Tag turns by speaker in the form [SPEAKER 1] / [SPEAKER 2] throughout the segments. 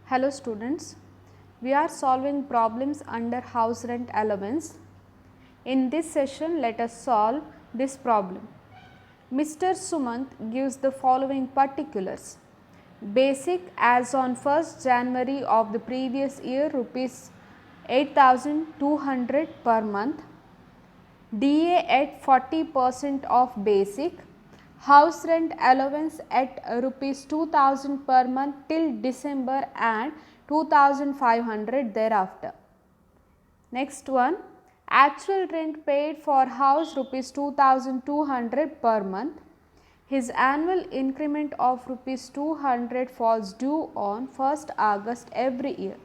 [SPEAKER 1] Hello students, we are solving problems under house rent allowance. In this session, let us solve this problem. Mr. Sumant gives the following particulars. Basic as on 1st January of the previous year rupees 8,200 per month, DA at 40% of basic, house rent allowance at rupees 2000 per month till December and 2500 thereafter. Next one, actual rent paid for house rupees 2200 per month. His annual increment of rupees 200 falls due on 1st August every year.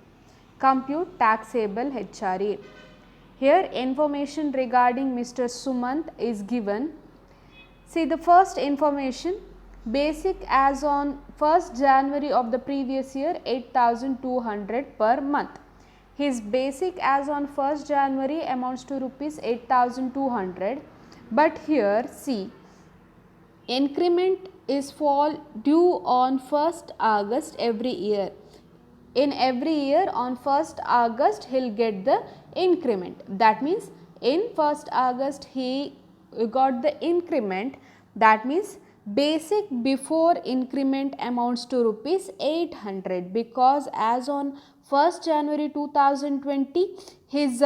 [SPEAKER 1] Compute taxable HRA. Here information regarding Mr. Sumant is given. See the first information, basic as on 1st January of the previous year 8,200 per month. His basic as on 1st January amounts to rupees 8,200, but here see increment is fall due on 1st August every year. In every year on 1st August he will get the increment. That means in 1st August he got the increment. That means basic before increment amounts to rupees 800, because as on 1st January 2020 his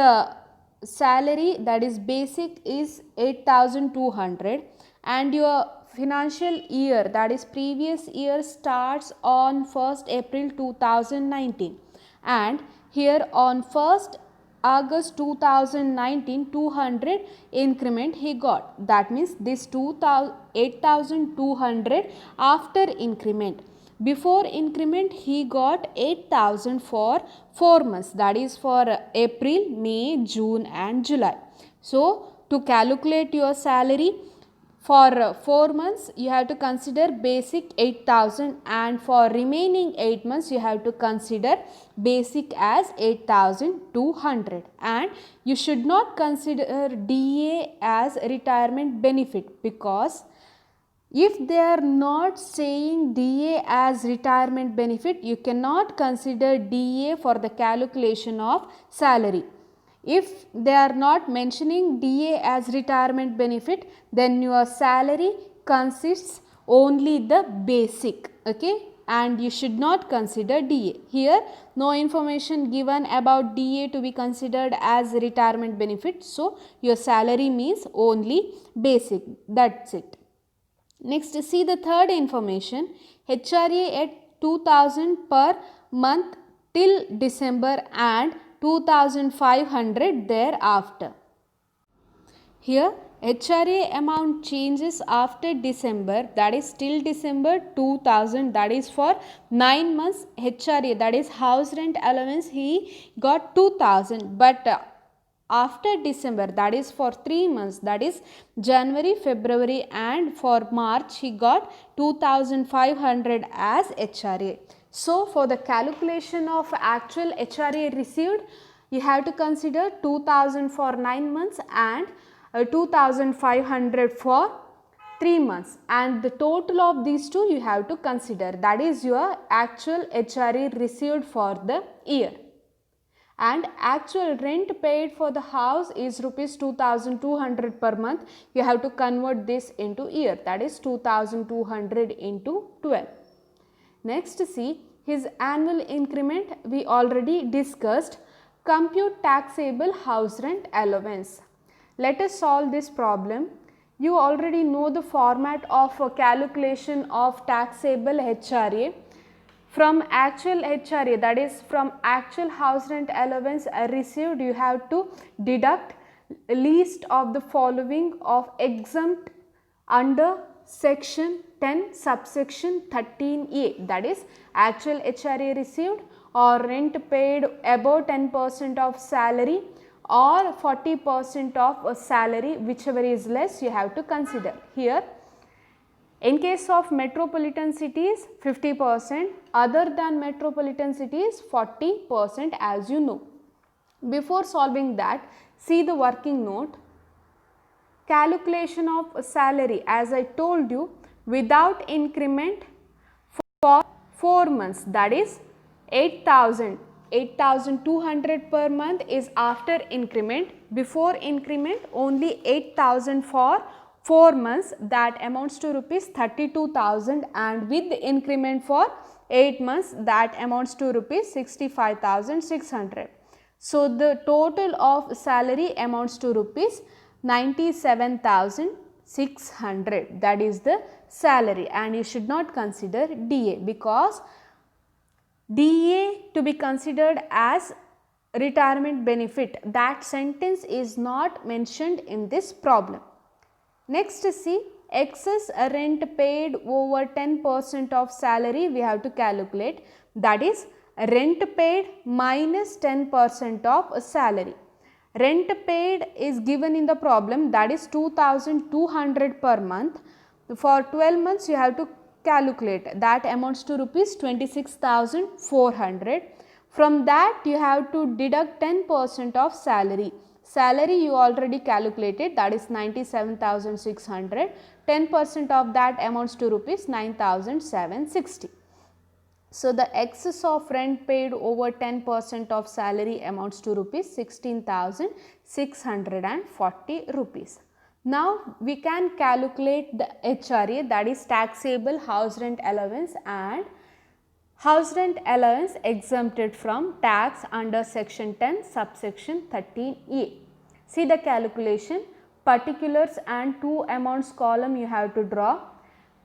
[SPEAKER 1] salary, that is basic, is 8,200 and your financial year, that is previous year, starts on 1st April 2019 and here on 1st August 2019 200 increment he got. That means this 8,200 after increment. Before increment he got 8,000 for 4 months, that is for April, May, June and July. So to calculate your salary for 4 months you have to consider basic 8,000 and for remaining 8 months you have to consider basic as 8,200, and you should not consider DA as retirement benefit, because if they are not saying DA as retirement benefit, you cannot consider DA for the calculation of salary. If they are not mentioning DA as retirement benefit, then your salary consists only the basic, okay, and you should not consider DA. Here no information given about DA to be considered as retirement benefit, so your salary means only basic, that's it. Next, see the third information, HRA at 2000 per month till December and 2500 thereafter. Here HRA amount changes after December, that is till December 2000, that is for 9 months HRA, that is house rent allowance, he got 2000, but after December, that is for 3 months, that is January, February and for March he got 2500 as HRA. So for the calculation of actual HRA received, you have to consider 2000 for 9 months and 2500 for 3 months, and the total of these two you have to consider, that is your actual HRA received for the year. And actual rent paid for the house is rupees 2200 per month. You have to convert this into year, that is 2200 into 12. Next, see his annual increment we already discussed. Compute taxable house rent allowance. Let us solve this problem. You already know the format of a calculation of taxable HRA. From actual HRA, that is from actual house rent allowance received, you have to deduct list of the following of exempt under section 10 subsection 13A, that is actual HRA received or rent paid above 10% of salary or 40% of salary, whichever is less you have to consider. Here in case of metropolitan cities 50%, other than metropolitan cities 40%, as you know. Before solving that, see the working note. Calculation of salary, as I told you, without increment for 4 months, that is 8,000, 8,200 per month is after increment. Before increment only 8,000 for 4 months, that amounts to rupees 32,000, and with the increment for 8 months that amounts to rupees 65,600. So, the total of salary amounts to rupees 97,600, that is the salary, and you should not consider DA, because DA to be considered as retirement benefit, that sentence is not mentioned in this problem. Next, see, excess rent paid over 10% of salary we have to calculate, that is rent paid minus 10% of salary. Rent paid is given in the problem, that is 2,200 per month. For 12 months you have to calculate, that amounts to rupees 26,400. From that you have to deduct 10% of salary. Salary you already calculated, that is 97,600. 10% of that amounts to rupees 9,760. So, the excess of rent paid over 10% of salary amounts to rupees 16,640 rupees. Now, we can calculate the HRA, that is taxable house rent allowance, and house rent allowance exempted from tax under section 10 subsection 13A. See the calculation, particulars and 2 amounts column you have to draw.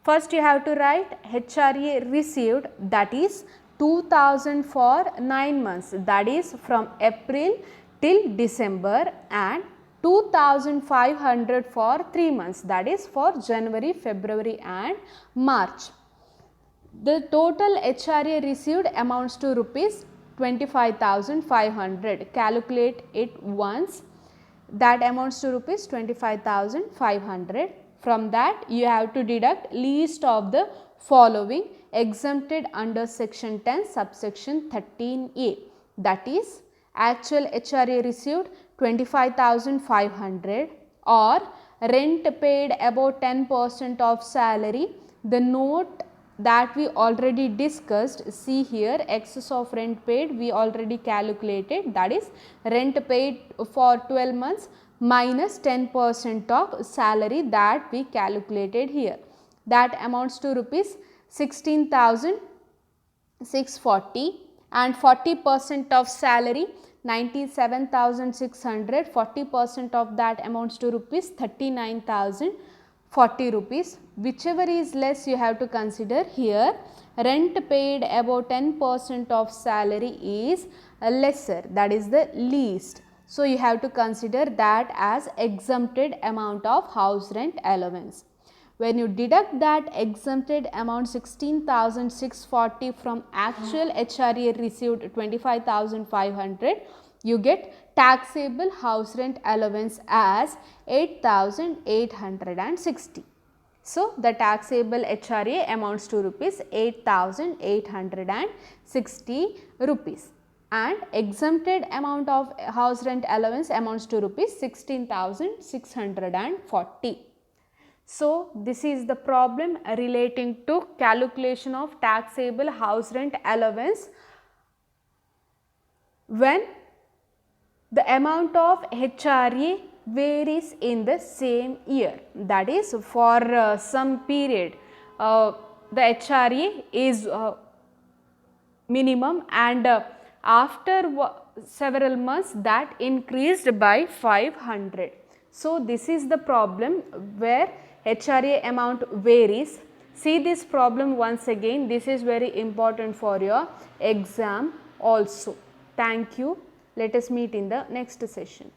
[SPEAKER 1] First you have to write HRA received, that is 2,000 for 9 months, that is from April till December, and 2,500 for 3 months, that is for January, February and March. The total HRA received amounts to rupees 25,500. Calculate it once, that amounts to rupees 25,500. From that you have to deduct least of the following exempted under section 10 subsection 13A, that is actual HRA received 25,500, or rent paid above 10% of salary. The note that we already discussed, see here, excess of rent paid we already calculated, that is rent paid for 12 months minus 10% of salary that we calculated here, that amounts to rupees 16,640, and 40% of salary 97,600, 40% of that amounts to rupees 39,040 rupees. Whichever is less you have to consider here. Rent paid above 10% of salary is lesser, that is the least. So, you have to consider that as exempted amount of house rent allowance. When you deduct that exempted amount 16,640 from actual HRA received 25,500, you get taxable house rent allowance as 8,860. So, the taxable HRA amounts to rupees 8,860 rupees, and exempted amount of house rent allowance amounts to rupees 16,640. So, this is the problem relating to calculation of taxable house rent allowance when the amount of HRA varies in the same year, that is for some period the HRA is minimum, and after several months that increased by 500. So, this is the problem where HRA amount varies. See this problem once again, this is very important for your exam also. Thank you. Let us meet in the next session.